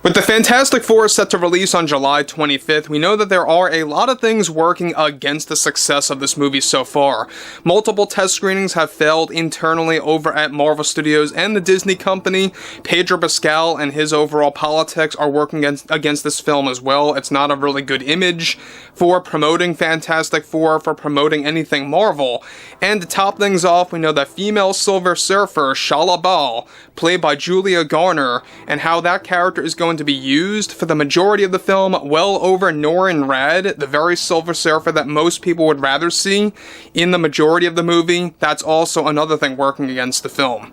With the Fantastic Four set to release on July 25th, we know that there are a lot of things working against the success of this movie so far. Multiple test screenings have failed internally over at Marvel Studios and the Disney company. Pedro Pascal and his overall politics are working against this film as well. It's not a really good image for promoting Fantastic Four, for promoting anything Marvel. And to top things off, we know that female Silver Surfer Shalabal, played by Julia Garner, and how that character is going to be used for the majority of the film, well over Norrin Radd, the very Silver Surfer that most people would rather see in the majority of the movie. That's also another thing working against the film.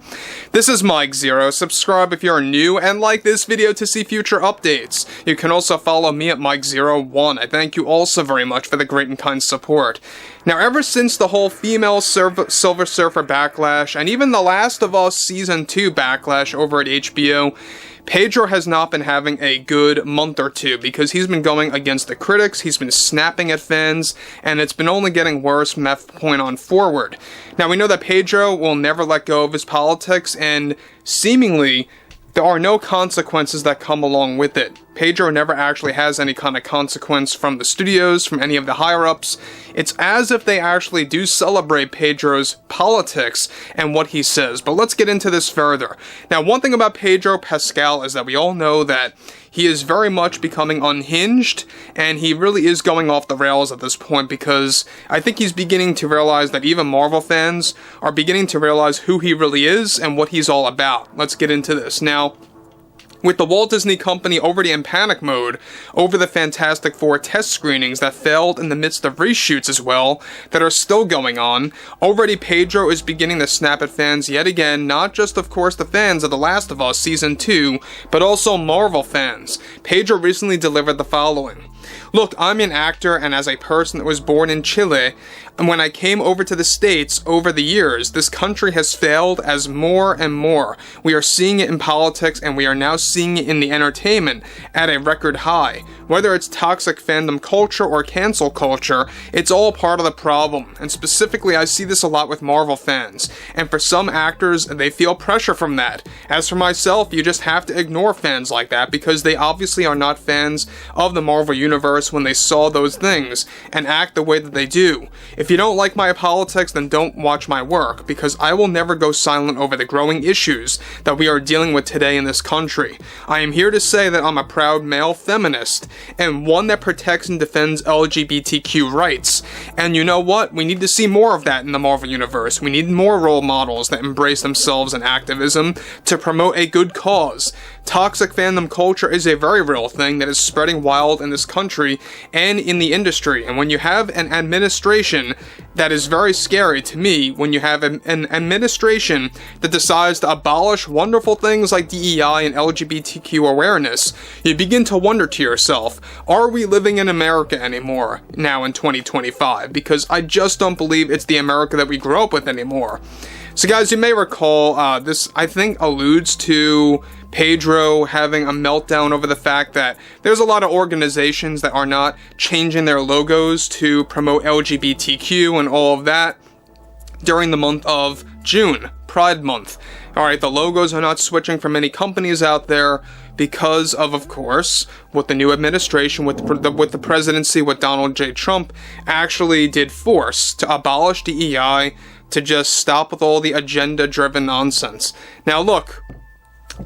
This is Mike Zero. Subscribe if you're new, and like this video to see future updates. You can also follow me at Mike01. I thank you all so very much for the great and kind support. Now, ever since the whole female Silver Surfer backlash, and even The Last of Us Season 2 backlash over at HBO, Pedro has not been having a good month or two because he's been going against the critics, he's been snapping at fans, and it's been only getting worse from that point on forward. Now, we know that Pedro will never let go of his politics, and seemingly there are no consequences that come along with it. Pedro never actually has any kind of consequence from the studios, from any of the higher-ups. It's as if they actually do celebrate Pedro's politics and what he says. But let's get into this further. Now, one thing about Pedro Pascal is that we all know that he is very much becoming unhinged, and he really is going off the rails at this point because I think he's beginning to realize that even Marvel fans are beginning to realize who he really is and what he's all about. Let's get into this. Now, with the Walt Disney Company already in panic mode over the Fantastic Four test screenings that failed in the midst of reshoots as well, that are still going on, already Pedro is beginning to snap at fans yet again, not just of course the fans of The Last of Us Season 2, but also Marvel fans. Pedro recently delivered the following. Look, I'm an actor, and as a person that was born in Chile, and when I came over to the States over the years, this country has failed as more and more. We are seeing it in politics, and we are now seeing it in the entertainment at a record high. Whether it's toxic fandom culture or cancel culture, it's all part of the problem. And specifically, I see this a lot with Marvel fans. And for some actors, they feel pressure from that. As for myself, you just have to ignore fans like that because they obviously are not fans of the Marvel Universe when they saw those things and act the way that they do. If you don't like my politics, then don't watch my work, because I will never go silent over the growing issues that we are dealing with today in this country. I am here to say that I'm a proud male feminist, and one that protects and defends LGBTQ rights. And you know what? We need to see more of that in the Marvel Universe. We need more role models that embrace themselves in activism to promote a good cause. Toxic fandom culture is a very real thing that is spreading wild in this country and in the industry. And when you have an administration that is very scary to me, when you have an administration that decides to abolish wonderful things like DEI and LGBTQ awareness, you begin to wonder to yourself, are we living in America anymore now in 2025? Because I just don't believe it's the America that we grew up with anymore. So guys, you may recall, this I think alludes to Pedro having a meltdown over the fact that there's a lot of organizations that are not changing their logos to promote LGBTQ and all of that during the month of June, Pride Month. Alright, the logos are not switching for many companies out there because of course, what the new administration, with the presidency, what Donald J. Trump actually did force to abolish DEI, to just stop with all the agenda-driven nonsense. Now look,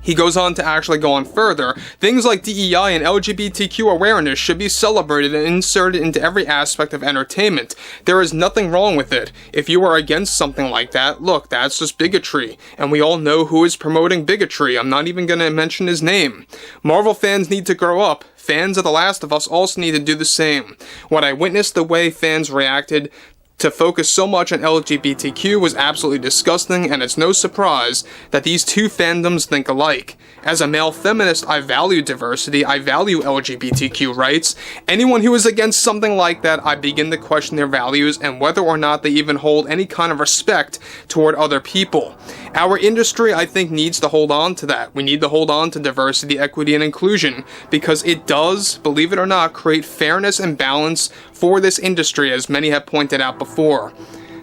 he goes on to actually go on further. Things like DEI and LGBTQ awareness should be celebrated and inserted into every aspect of entertainment. There is nothing wrong with it. If you are against something like that, look, that's just bigotry. And we all know who is promoting bigotry. I'm not even going to mention his name. Marvel fans need to grow up. Fans of The Last of Us also need to do the same. When I witnessed the way fans reacted to focus so much on LGBTQ was absolutely disgusting, and it's no surprise that these two fandoms think alike. As a male feminist, I value diversity, I value LGBTQ rights. Anyone who is against something like that, I begin to question their values and whether or not they even hold any kind of respect toward other people. Our industry, I think, needs to hold on to that. We need to hold on to diversity, equity, and inclusion, because it does, believe it or not, create fairness and balance for this industry, as many have pointed out before.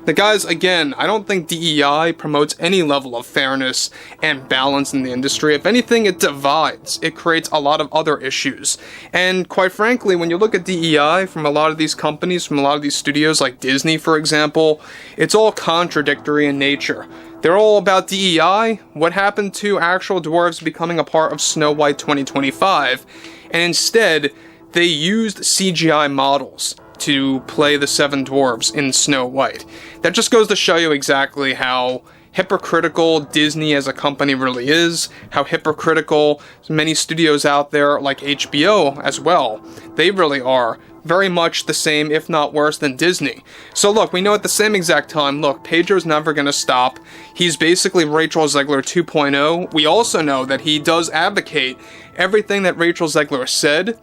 The guys, again, I don't think DEI promotes any level of fairness and balance in the industry. If anything, it divides. It creates a lot of other issues. And quite frankly, when you look at DEI from a lot of these companies, from a lot of these studios like Disney, for example, it's all contradictory in nature. They're all about DEI. What happened to actual dwarves becoming a part of Snow White 2025? And instead, they used CGI models to play the 7 dwarves in Snow White. That just goes to show you exactly how hypocritical Disney as a company really is, how hypocritical many studios out there like HBO as well. They really are very much the same, if not worse, than Disney. So look, we know at the same exact time, look, Pedro's never gonna stop. He's basically Rachel Zegler 2.0. We also know that he does advocate everything that Rachel Zegler said,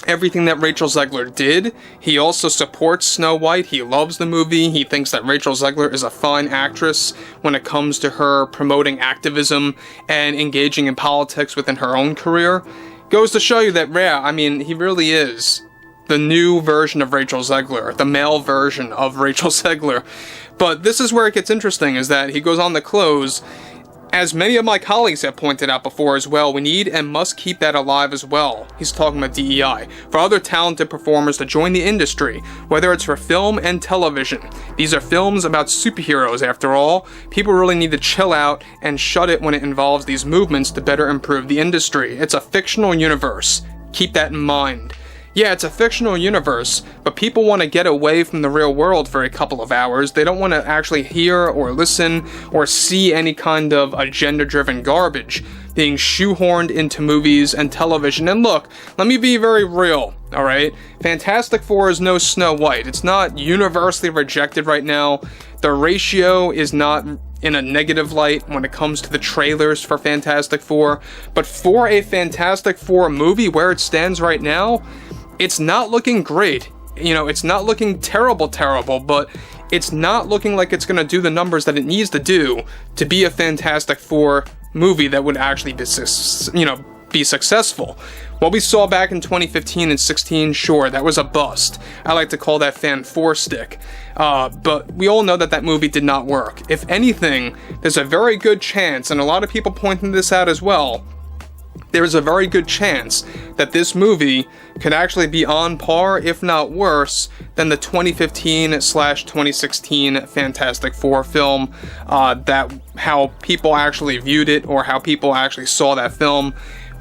everything that Rachel Zegler did. He also supports Snow White. He loves the movie. He thinks that Rachel Zegler is a fine actress when it comes to her promoting activism and engaging in politics within her own career. Goes to show you that, yeah, I mean, he really is the new version of Rachel Zegler, the male version of Rachel Zegler. But this is where it gets interesting, is that he goes on to close, as many of my colleagues have pointed out before as well, we need and must keep that alive as well. He's talking about DEI. For other talented performers to join the industry, whether it's for film and television. These are films about superheroes, after all. People really need to chill out and shut it when it involves these movements to better improve the industry. It's a fictional universe. Keep that in mind. Yeah, it's a fictional universe, but people want to get away from the real world for a couple of hours. They don't want to actually hear or listen or see any kind of agenda-driven garbage being shoehorned into movies and television. And look, let me be very real, alright? Fantastic Four is no Snow White. It's not universally rejected right now. The ratio is not in a negative light when it comes to the trailers for Fantastic Four. But for a Fantastic Four movie where it stands right now, it's not looking great. You know, it's not looking terrible, but it's not looking like it's going to do the numbers that it needs to do to be a Fantastic Four movie that would actually be, be successful. What we saw back in 2015 and 16, sure, that was a bust. I like to call that fan four stick. But we all know that that movie did not work. If anything, there's a very good chance, and a lot of people pointing this out as well, there is a very good chance that this movie could actually be on par, if not worse, than the 2015/2016 Fantastic Four film, that how people actually viewed it or how people actually saw that film.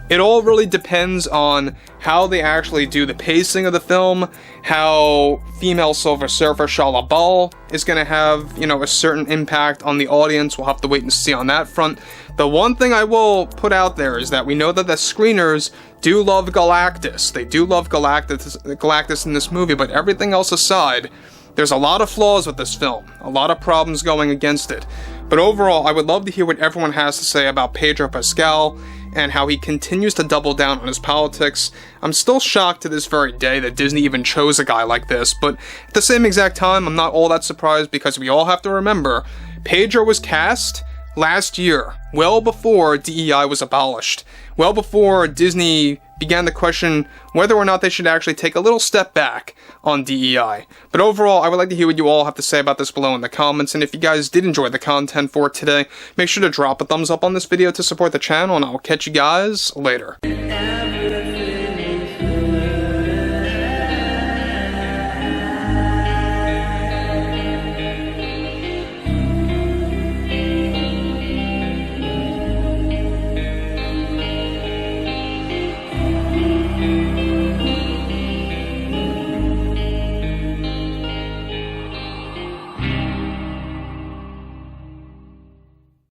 It all really depends on how they actually do the pacing of the film, how female Silver Surfer Shia LaBeouf is going to have, a certain impact on the audience. We'll have to wait and see on that front. The one thing I will put out there is that we know that the screeners do love Galactus. They do love Galactus in this movie, but everything else aside, there's a lot of flaws with this film, a lot of problems going against it. But overall, I would love to hear what everyone has to say about Pedro Pascal and how he continues to double down on his politics. I'm still shocked to this very day that Disney even chose a guy like this, but at the same exact time, I'm not all that surprised because we all have to remember, Pedro was cast last year, well before DEI was abolished, well before Disney began to question whether or not they should actually take a little step back on DEI. But overall, I would like to hear what you all have to say about this below in the comments, and if you guys did enjoy the content for today, make sure to drop a thumbs up on this video to support the channel, and I will catch you guys later.